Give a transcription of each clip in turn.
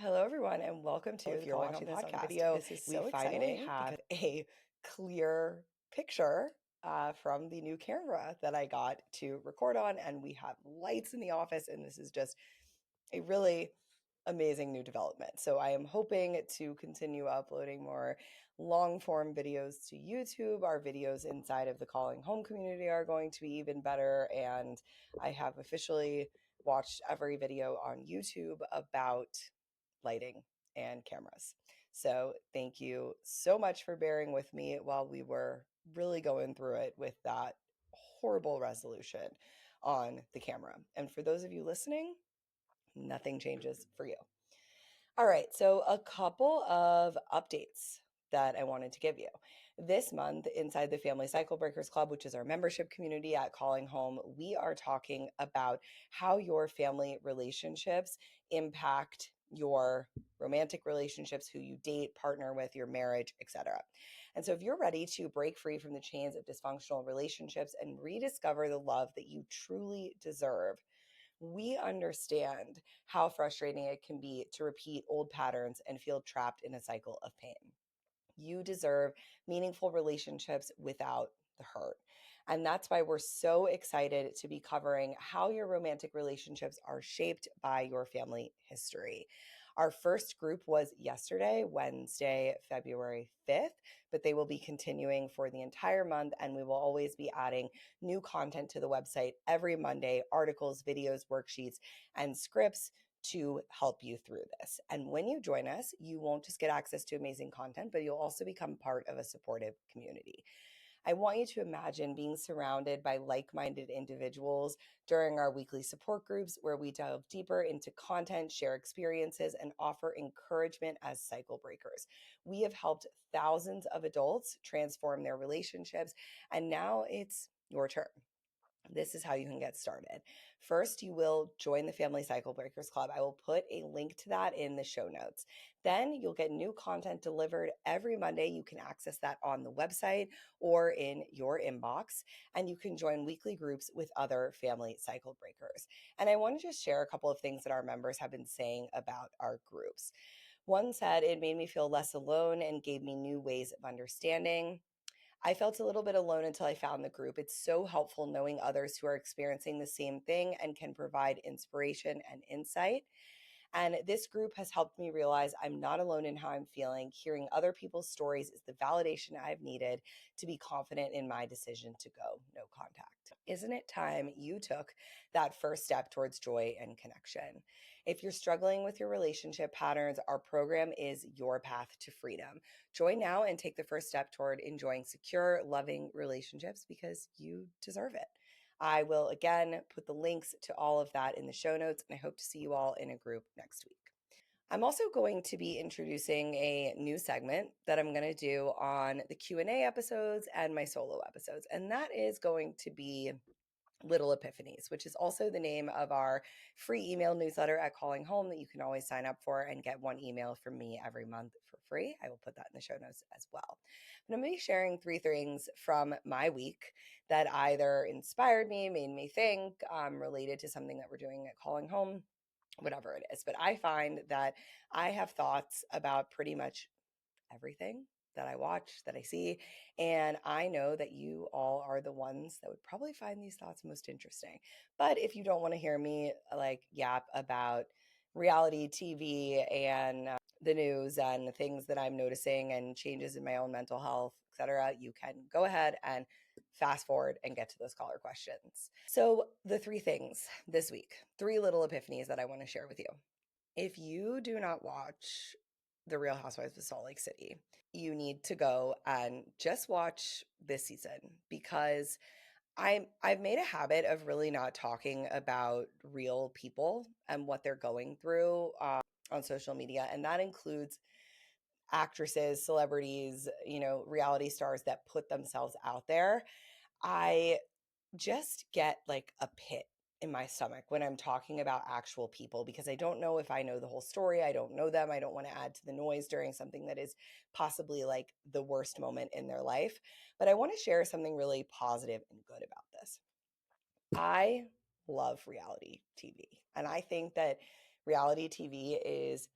Hello, everyone, and welcome to If the you're Calling watching Home this on podcast. video, This is we so finally exciting have because a clear picture from the new camera that I got to record on, and we have lights in the office, and this is just a really amazing new development. So I am hoping to continue uploading more long form videos to YouTube. Our videos inside of the Calling Home community are going to be even better, and I have officially watched every video on YouTube about lighting and cameras. So thank you so much for bearing with me while we were really going through it with that horrible resolution on the camera. And for those of you listening, nothing changes for you. All right, so a couple of updates that I wanted to give you. This month, inside the Family Cycle Breakers Club, which is our membership community at Calling Home, we are talking about how your family relationships impact your romantic relationships, who you date, partner with, your marriage, etc. And so if you're ready to break free from the chains of dysfunctional relationships and rediscover the love that you truly deserve, we understand how frustrating it can be to repeat old patterns and feel trapped in a cycle of pain. You deserve meaningful relationships without the hurt. And that's why we're so excited to be covering how your romantic relationships are shaped by your family history. Our first group was yesterday, Wednesday, February 5th, but they will be continuing for the entire month, and we will always be adding new content to the website every Monday: articles, videos, worksheets, and scripts to help you through this. And when you join us, you won't just get access to amazing content, but you'll also become part of a supportive community. I want you to imagine being surrounded by like-minded individuals during our weekly support groups, where we delve deeper into content, share experiences, and offer encouragement as cycle breakers. We have helped thousands of adults transform their relationships, and now it's your turn. This is how you can get started. First, you will join the Family Cycle Breakers Club. I will put a link to that in the show notes. Then you'll get new content delivered every Monday. You can access that on the website or in your inbox, and you can join weekly groups with other Family Cycle Breakers. And I want to just share a couple of things that our members have been saying about our groups. One said, "It made me feel less alone and gave me new ways of understanding. I felt a little bit alone until I found the group. It's so helpful knowing others who are experiencing the same thing and can provide inspiration and insight. And this group has helped me realize I'm not alone in how I'm feeling. Hearing other people's stories is the validation I've needed to be confident in my decision to go no contact." Isn't it time you took that first step towards joy and connection? If you're struggling with your relationship patterns, our program is your path to freedom. Join now and take the first step toward enjoying secure, loving relationships, because you deserve it. I will again put the links to all of that in the show notes, and I hope to see you all in a group next week. I'm also going to be introducing a new segment that I'm going to do on the Q&A episodes and my solo episodes, and that is going to be Little Epiphanies, which is also the name of our free email newsletter at Calling Home that you can always sign up for and get one email from me every month for free. I will put that in the show notes as well. But I'm going to be sharing 3 things from my week that either inspired me, made me think, related to something that we're doing at Calling Home, whatever it is. But I find that I have thoughts about pretty much everything that I watch, that I see. And I know that you all are the ones that would probably find these thoughts most interesting. But if you don't want to hear me like yap about reality TV and the news and the things that I'm noticing and changes in my own mental health, etc., you can go ahead and fast forward and get to those caller questions. So the 3 things this week, 3 little epiphanies that I want to share with you. If you do not watch The Real Housewives of Salt Lake City, you need to go and just watch this season, because I've made a habit of really not talking about real people and what they're going through on social media, and that includes actresses, celebrities, reality stars that put themselves out there. I just get like a pit in my stomach when I'm talking about actual people, because I don't know if I know the whole story. I don't know them. I don't want to add to the noise during something that is possibly like the worst moment in their life. But I want to share something really positive and good about this. I love reality TV, and I think that reality TV is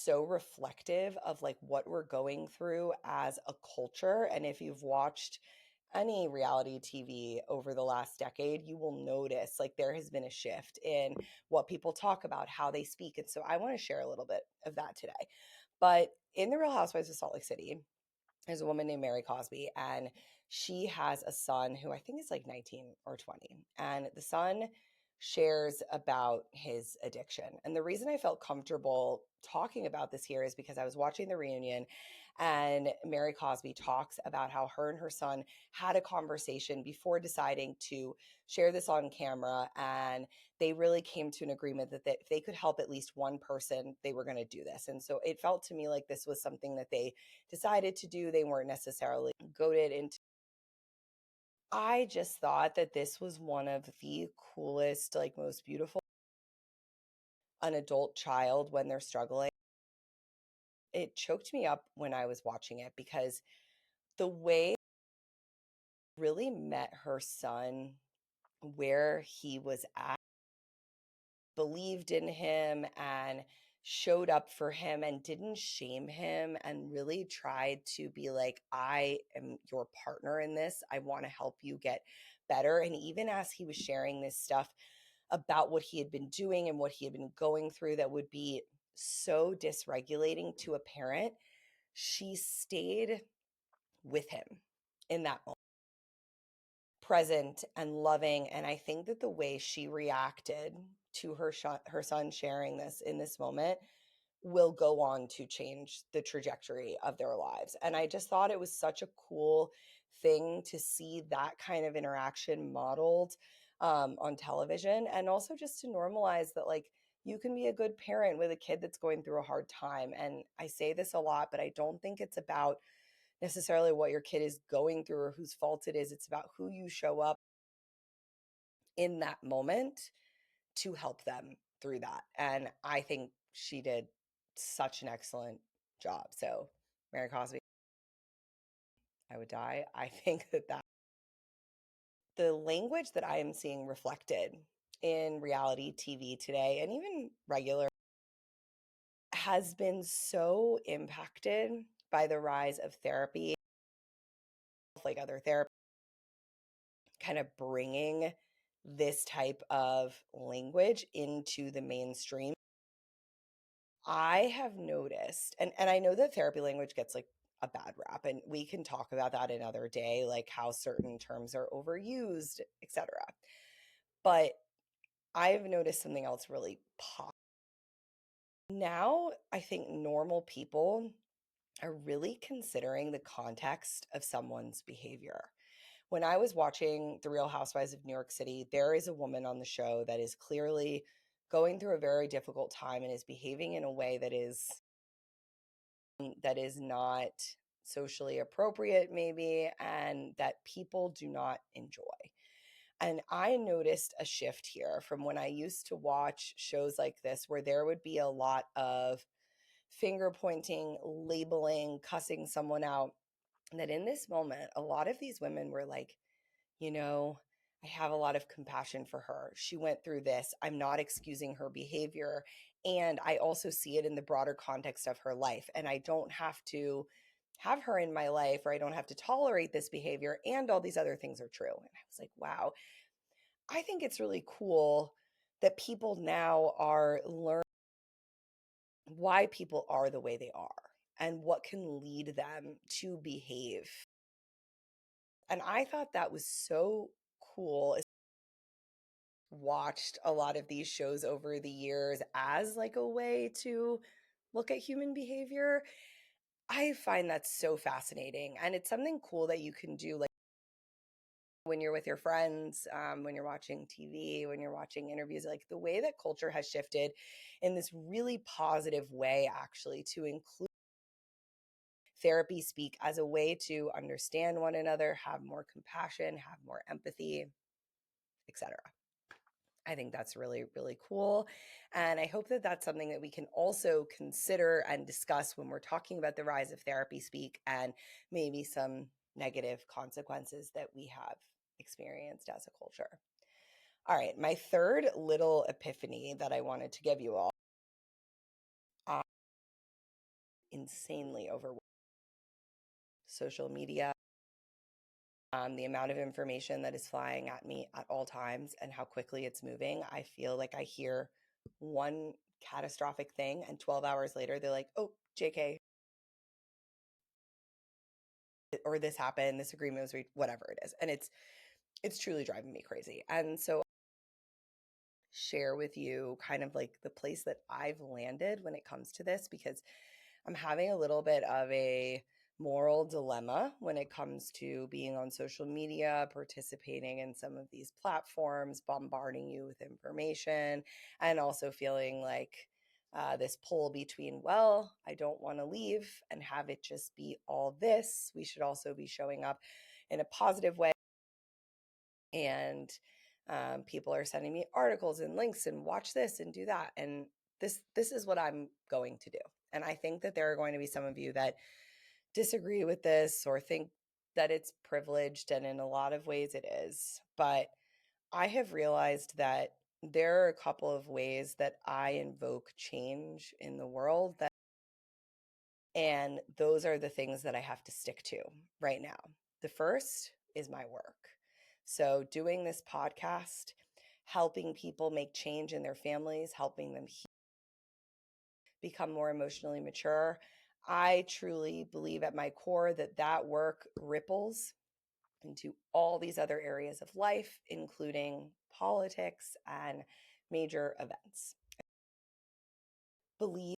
so reflective of like what we're going through as a culture. And if you've watched any reality TV over the last decade, you will notice like there has been a shift in what people talk about, how they speak. And so I want to share a little bit of that today. But in The Real Housewives of Salt Lake City, there's a woman named Mary Cosby, and she has a son who I think is like 19 or 20. And the son shares about his addiction. And the reason I felt comfortable talking about this here is because I was watching the reunion and Mary Cosby talks about how her and her son had a conversation before deciding to share this on camera. And they really came to an agreement that if they could help at least one person, they were going to do this. And so it felt to me like this was something that they decided to do. They weren't necessarily goaded into. I just thought that this was one of the coolest, like most beautiful, an adult child when they're struggling. It choked me up when I was watching it because the way really met her son where he was at, believed in him and showed up for him and didn't shame him and really tried to be like, I am your partner in this. I want to help you get better. And even as he was sharing this stuff about what he had been doing and what he had been going through that would be so dysregulating to a parent, she stayed with him in that moment, present and loving. And I think that the way she reacted to her son sharing this in this moment will go on to change the trajectory of their lives. And I just thought it was such a cool thing to see that kind of interaction modeled on television, and also just to normalize that like you can be a good parent with a kid that's going through a hard time. And I say this a lot, but I don't think it's about necessarily what your kid is going through or whose fault it is. It's about who you show up in that moment to help them through that. And I think she did such an excellent job. So, Mary Cosby, I would die. I think that the language that I am seeing reflected in reality TV today and even regular has been so impacted by the rise of therapy, like other therapies, kind of bringing this type of language into the mainstream. I have noticed, and I know that therapy language gets like a bad rap, and we can talk about that another day, like how certain terms are overused, etc. But I've noticed something else really pop. Now, I think normal people are really considering the context of someone's behavior. When I was watching The Real Housewives of New York City, there is a woman on the show that is clearly going through a very difficult time and is behaving in a way that is not socially appropriate maybe, and that people do not enjoy. And I noticed a shift here from when I used to watch shows like this where there would be a lot of finger pointing, labeling, cussing someone out. And that in this moment, a lot of these women were like, you know, I have a lot of compassion for her. She went through this. I'm not excusing her behavior. And I also see it in the broader context of her life. And I don't have to have her in my life, or I don't have to tolerate this behavior. And all these other things are true. And I was like, wow, I think it's really cool that people now are learning why people are the way they are and what can lead them to behave. And I thought that was so cool. Watched a lot of these shows over the years as like a way to look at human behavior. I find that so fascinating. And it's something cool that you can do like when you're with your friends, when you're watching TV, when you're watching interviews, like the way that culture has shifted in this really positive way, actually, to include therapy speak as a way to understand one another, have more compassion, have more empathy, etc. I think that's really, really cool. And I hope that that's something that we can also consider and discuss when we're talking about the rise of therapy speak and maybe some negative consequences that we have experienced as a culture. All right, my third little epiphany that I wanted to give you all. insanely overwhelmed. Social media, the amount of information that is flying at me at all times and how quickly it's moving. I feel like I hear one catastrophic thing and 12 hours later they're like, oh, JK, or this happened, this agreement was reached, whatever it is. And it's truly driving me crazy. And so share with you kind of like the place that I've landed when it comes to this, because I'm having a little bit of a moral dilemma when it comes to being on social media, participating in some of these platforms, bombarding you with information, and also feeling like this pull between, well, I don't want to leave and have it just be all this. We should also be showing up in a positive way. And people are sending me articles and links and watch this and do that. And this is what I'm going to do. And I think that there are going to be some of you that disagree with this or think that it's privileged, and in a lot of ways it is. But I have realized that there are a couple of ways that I invoke change in the world, that and those are the things that I have to stick to right now. The first is my work. So doing this podcast, helping people make change in their families, helping them become more emotionally mature. I truly believe at my core that that work ripples into all these other areas of life, including politics and major events. Believe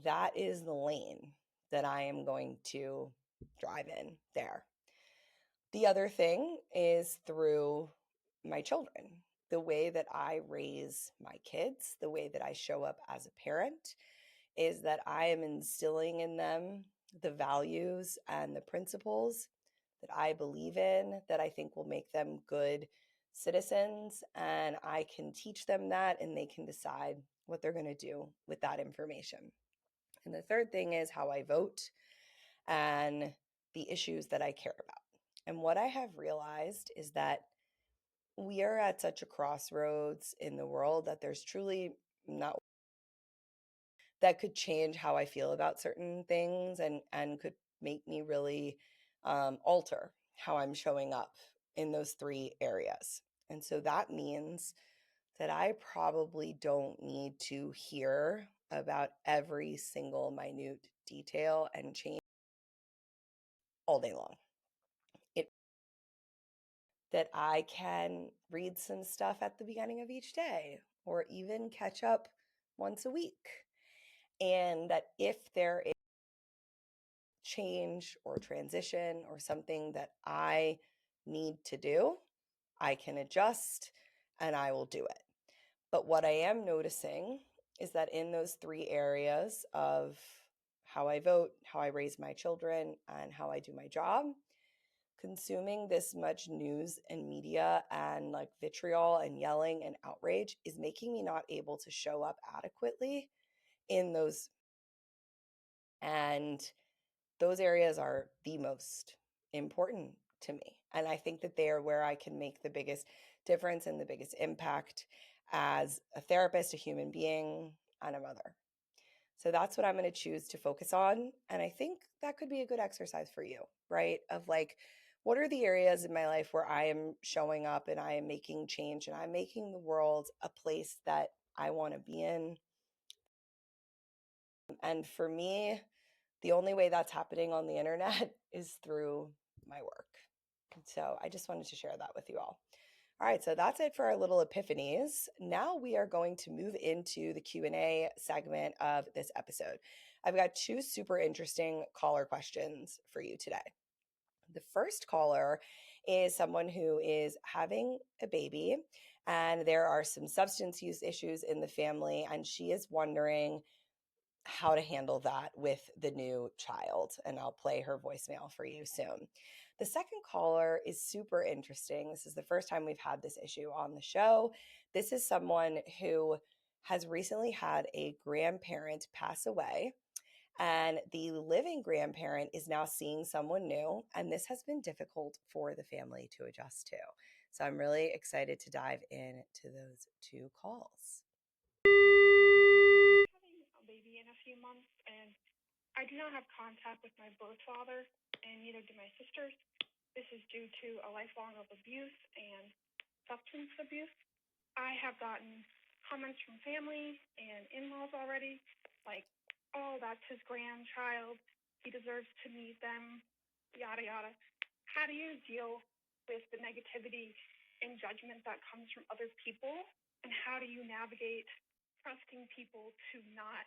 that is the lane that I am going to drive in there. The other thing is through my children, the way that I raise my kids, the way that I show up as a parent, is that I am instilling in them the values and the principles that I believe in, that I think will make them good citizens. And I can teach them that, and they can decide what they're going to do with that information. And the third thing is how I vote and the issues that I care about. And what I have realized is that we are at such a crossroads in the world that there's truly not that could change how I feel about certain things, and could make me really alter how I'm showing up in those three areas. And so that means that I probably don't need to hear about every single minute detail and change all day long. It that I can read some stuff at the beginning of each day, or even catch up once a week. And that if there is change or transition or something that I need to do, I can adjust and I will do it. But what I am noticing is that in those three areas of how I vote, how I raise my children, and how I do my job, consuming this much news and media and like vitriol and yelling and outrage is making me not able to show up adequately in those. And those areas are the most important to me. And I think that they are where I can make the biggest difference and the biggest impact as a therapist, a human being, and a mother. So that's what I'm going to choose to focus on. And I think that could be a good exercise for you, right? Of like, what are the areas in my life where I am showing up and I am making change and I'm making the world a place that I want to be in? And for me, the only way that's happening on the internet is through my work. So I just wanted to share that with you all. All right, so that's it for our little epiphanies. Now we are going to move into the Q&A segment of this episode. I've got two super interesting caller questions for you today. The first caller is someone who is having a baby, and there are some substance use issues in the family, and she is wondering how to handle that with the new child. And I'll play her voicemail for you soon. The second caller is super interesting. This is the first time we've had this issue on the show. This is someone who has recently had a grandparent pass away, and the living grandparent is now seeing someone new, and this has been difficult for the family to adjust to. So I'm really excited to dive into those two calls. Having a baby in a few months, and I do not have contact with my birth father, and neither do my sisters. This is due to a lifelong of abuse and substance abuse. I have gotten comments from family and in-laws already, like, oh, that's his grandchild. He deserves to meet them, yada, yada. How do you deal with the negativity and judgment that comes from other people? And how do you navigate trusting people to not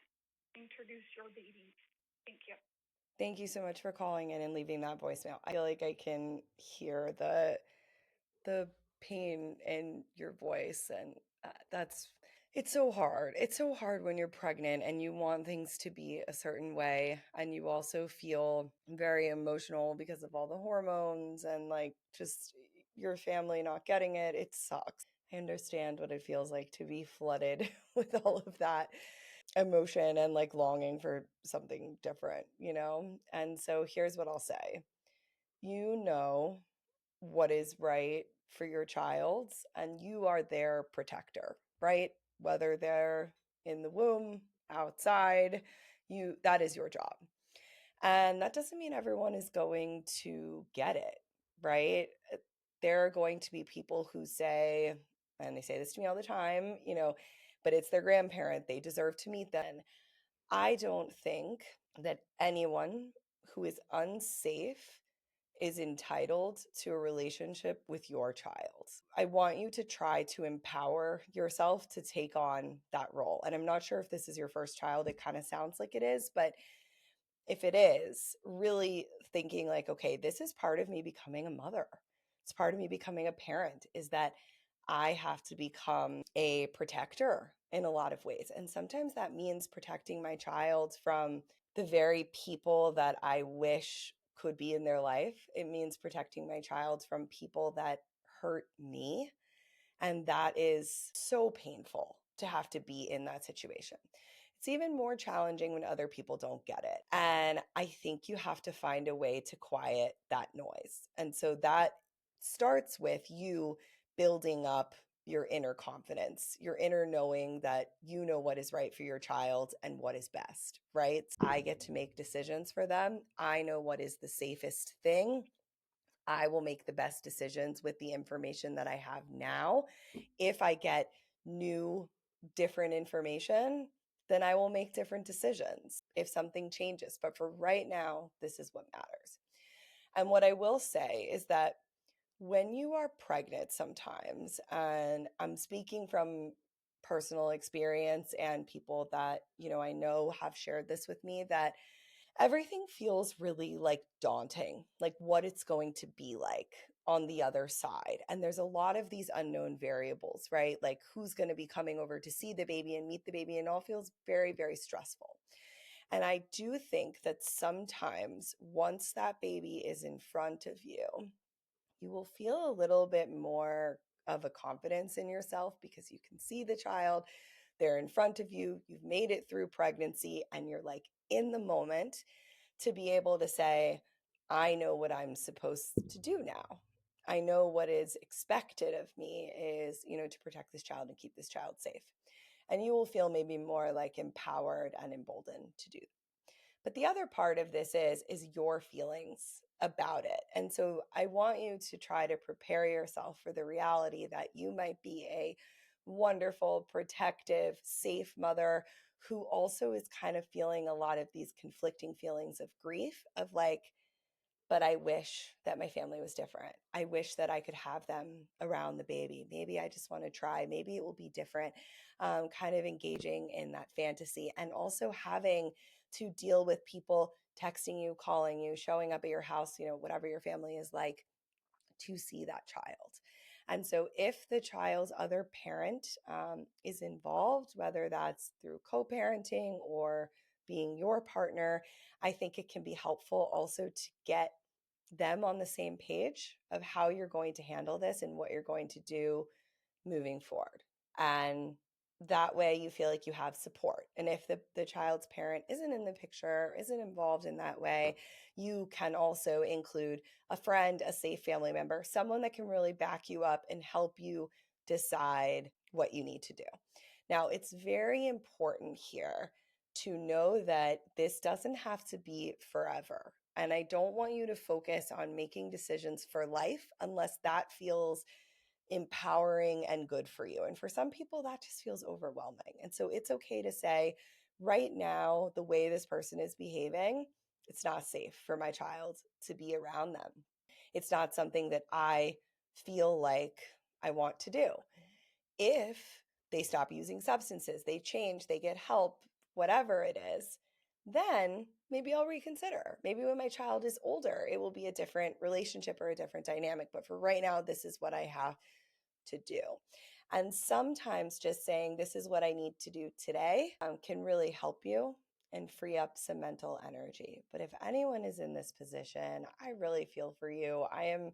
introduce your baby? Thank you. Thank you so much for calling in and leaving that voicemail. I feel like I can hear the pain in your voice, and that's it's so hard. It's so hard when you're pregnant and you want things to be a certain way, and you also feel very emotional because of all the hormones and like just your family not getting it. It sucks. I understand what it feels like to be flooded with all of that emotion and like longing for something different, you know? And so here's what I'll say. You know what is right for your child, and you are their protector, right? Whether they're in the womb, outside, you that is your job. And that doesn't mean everyone is going to get it, right? There are going to be people who say, and they say this to me all the time, but it's their grandparent, they deserve to meet them. I don't think that anyone who is unsafe is entitled to a relationship with your child. I want you to try to empower yourself to take on that role. And I'm not sure if this is your first child. It kind of sounds like it is, but if it is, really thinking like, okay, this is part of me becoming a mother. It's part of me becoming a parent, is that I have to become a protector in a lot of ways. And sometimes that means protecting my child from the very people that I wish could be in their life. It means protecting my child from people that hurt me. And that is so painful to have to be in that situation. It's even more challenging when other people don't get it. And I think you have to find a way to quiet that noise. And so that starts with you building up your inner confidence, your inner knowing that you know what is right for your child and what is best, right? I get to make decisions for them. I know what is the safest thing. I will make the best decisions with the information that I have now. If I get new, different information, then I will make different decisions if something changes. But for right now, this is what matters. And what I will say is that when you are pregnant, sometimes, and I'm speaking from personal experience and people that, I know have shared this with me, that everything feels really like daunting, like what it's going to be like on the other side. And there's a lot of these unknown variables, right? Like who's going to be coming over to see the baby and meet the baby, and all feels very, very stressful. And I do think that sometimes once that baby is in front of you, you will feel a little bit more of a confidence in yourself because you can see the child, they're in front of you, you've made it through pregnancy, and you're like in the moment to be able to say, I know what I'm supposed to do now. I know what is expected of me is, to protect this child and keep this child safe. And you will feel maybe more like empowered and emboldened to do. But the other part of this is your feelings about it. And so I want you to try to prepare yourself for the reality that you might be a wonderful, protective, safe mother who also is kind of feeling a lot of these conflicting feelings of grief, of like, but I wish that my family was different. I wish that I could have them around the baby. Maybe I just want to try. Maybe it will be different. Kind of engaging in that fantasy, and also having to deal with people texting you, calling you, showing up at your house, whatever your family is like, to see that child. And so, if the child's other parent is involved, whether that's through co parenting or being your partner, I think it can be helpful also to get them on the same page of how you're going to handle this and what you're going to do moving forward. And that way you feel like you have support. And if the child's parent isn't in the picture, isn't involved in that way, you can also include a friend, a safe family member, someone that can really back you up and help you decide what you need to do. Now, it's very important here to know that this doesn't have to be forever. And I don't want you to focus on making decisions for life unless that feels empowering and good for you. And for some people, that just feels overwhelming. And so it's okay to say, right now, the way this person is behaving, it's not safe for my child to be around them. It's not something that I feel like I want to do. If they stop using substances, they change, they get help, whatever it is, then maybe I'll reconsider. Maybe when my child is older, it will be a different relationship or a different dynamic. But for right now, this is what I have to do. And sometimes just saying, this is what I need to do today, can really help you and free up some mental energy. But if anyone is in this position, I really feel for you. I am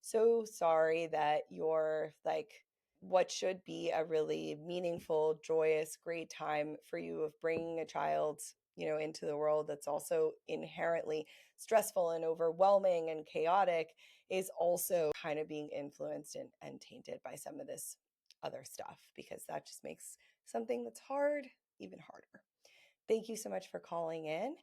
so sorry that you're like what should be a really meaningful, joyous, great time for you of bringing a child, into the world that's also inherently stressful and overwhelming and chaotic, is also kind of being influenced and tainted by some of this other stuff, because that just makes something that's hard even harder. Thank you so much for calling in,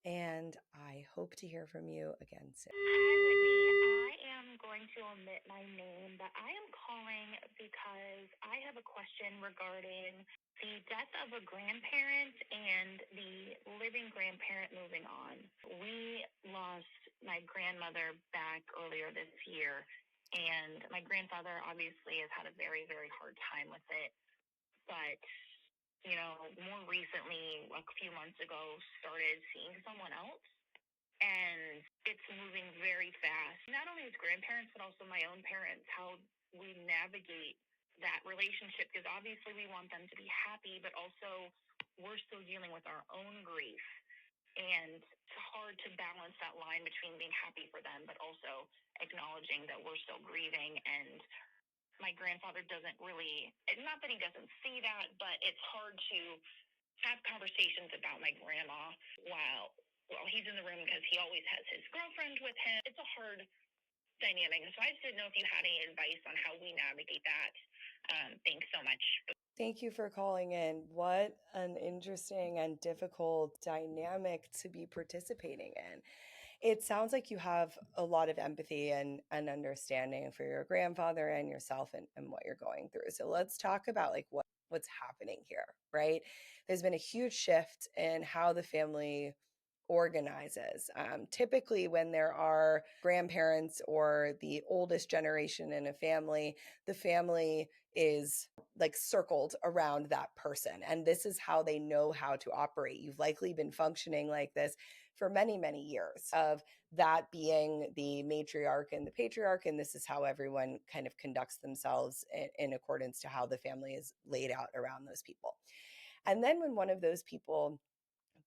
and I hope to hear from you again soon. Hi, Whitney. I am going to omit my name, but I am calling because I have a question regarding the death of a grandparent and the living grandparent moving on. We lost my grandmother back earlier this year, and my grandfather obviously has had a very, very hard time with it. But, more recently, a few months ago, started seeing someone else, and it's moving very fast. Not only his grandparents, but also my own parents, how we navigate that relationship, because obviously we want them to be happy, but also we're still dealing with our own grief. And it's hard to balance that line between being happy for them, but also acknowledging that we're still grieving. And my grandfather doesn't really, not that he doesn't see that, but it's hard to have conversations about my grandma while he's in the room, because he always has his girlfriend with him. It's a hard dynamic. So I just didn't know if you had any advice on how we navigate that. Thanks so much. Thank you for calling in. What an interesting and difficult dynamic to be participating in. It sounds like you have a lot of empathy and understanding for your grandfather and yourself, and what you're going through. So let's talk about like what's happening here, right? There's been a huge shift in how the family organizes. Typically, when there are grandparents or the oldest generation in a family, the family is like circled around that person. And this is how they know how to operate. You've likely been functioning like this for many, many years, of that being the matriarch and the patriarch. And this is how everyone kind of conducts themselves in accordance to how the family is laid out around those people. And then when one of those people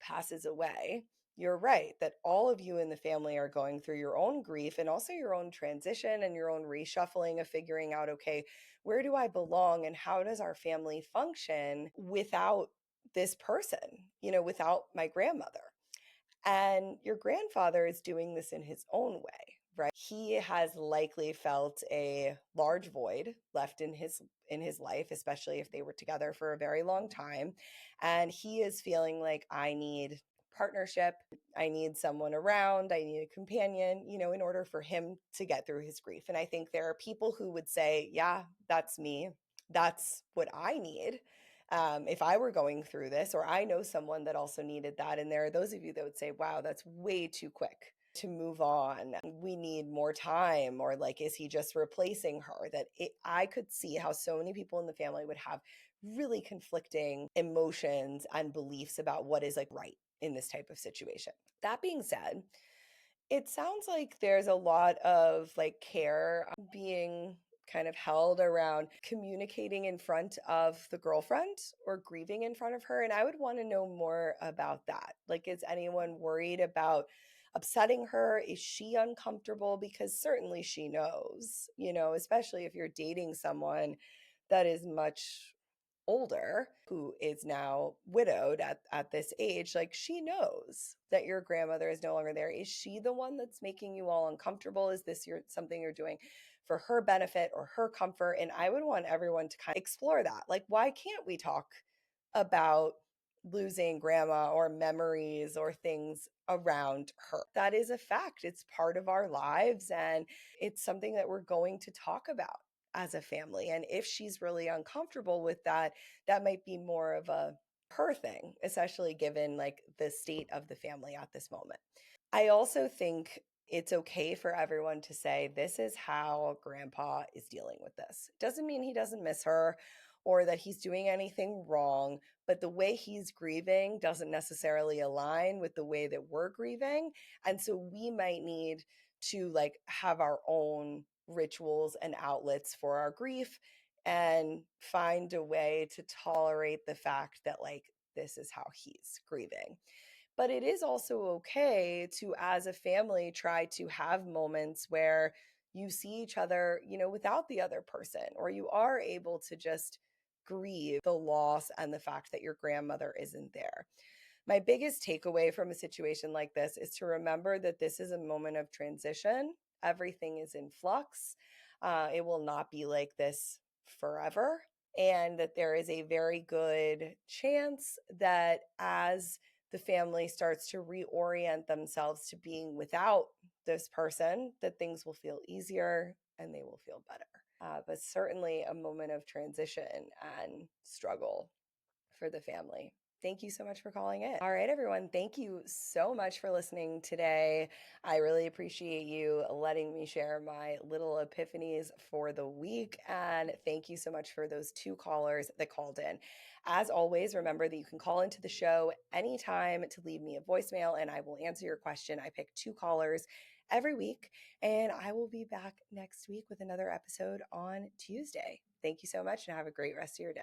passes away, you're right that all of you in the family are going through your own grief and also your own transition and your own reshuffling of figuring out, okay, where do I belong and how does our family function without this person, without my grandmother? And your grandfather is doing this in his own way, right? He has likely felt a large void left in his life, especially if they were together for a very long time. And he is feeling like, I need partnership, I need someone around, I need a companion, in order for him to get through his grief. And I think there are people who would say, yeah, that's me. That's what I need. If I were going through this, or I know someone that also needed that. And there are those of you that would say, wow, that's way too quick to move on. We need more time. Or like, is he just replacing her? I could see how so many people in the family would have really conflicting emotions and beliefs about what is like right in this type of situation. That being said, it sounds like there's a lot of like care being kind of held around communicating in front of the girlfriend or grieving in front of her. And I would want to know more about that. Like, is anyone worried about upsetting her? Is she uncomfortable? Because certainly she knows, especially if you're dating someone that is much older, who is now widowed at this age, like she knows that your grandmother is no longer there. Is she the one that's making you all uncomfortable? Is this something you're doing for her benefit or her comfort? And I would want everyone to kind of explore that. Like, why can't we talk about losing grandma or memories or things around her. That is a fact. It's part of our lives, and it's something that we're going to talk about as a family. And if she's really uncomfortable with that, that might be more of a her thing, especially given like the state of the family at this moment. I also think it's okay for everyone to say, this is how grandpa is dealing with this. Doesn't mean he doesn't miss her or that he's doing anything wrong, but the way he's grieving doesn't necessarily align with the way that we're grieving. And so we might need to like have our own rituals and outlets for our grief and find a way to tolerate the fact that like this is how he's grieving. But it is also okay to, as a family, try to have moments where you see each other, you know, without the other person, or you are able to just grieve the loss and the fact that your grandmother isn't there. My biggest takeaway from a situation like this is to remember that this is a moment of transition. Everything is in flux. It will not be like this forever. And that there is a very good chance that as the family starts to reorient themselves to being without this person, that things will feel easier and they will feel better. But certainly a moment of transition and struggle for the family. Thank you so much for calling in. All right, everyone. Thank you so much for listening today. I really appreciate you letting me share my little epiphanies for the week. And thank you so much for those 2 callers that called in. As always, remember that you can call into the show anytime to leave me a voicemail and I will answer your question. I pick 2 callers every week, and I will be back next week with another episode on Tuesday. Thank you so much and have a great rest of your day.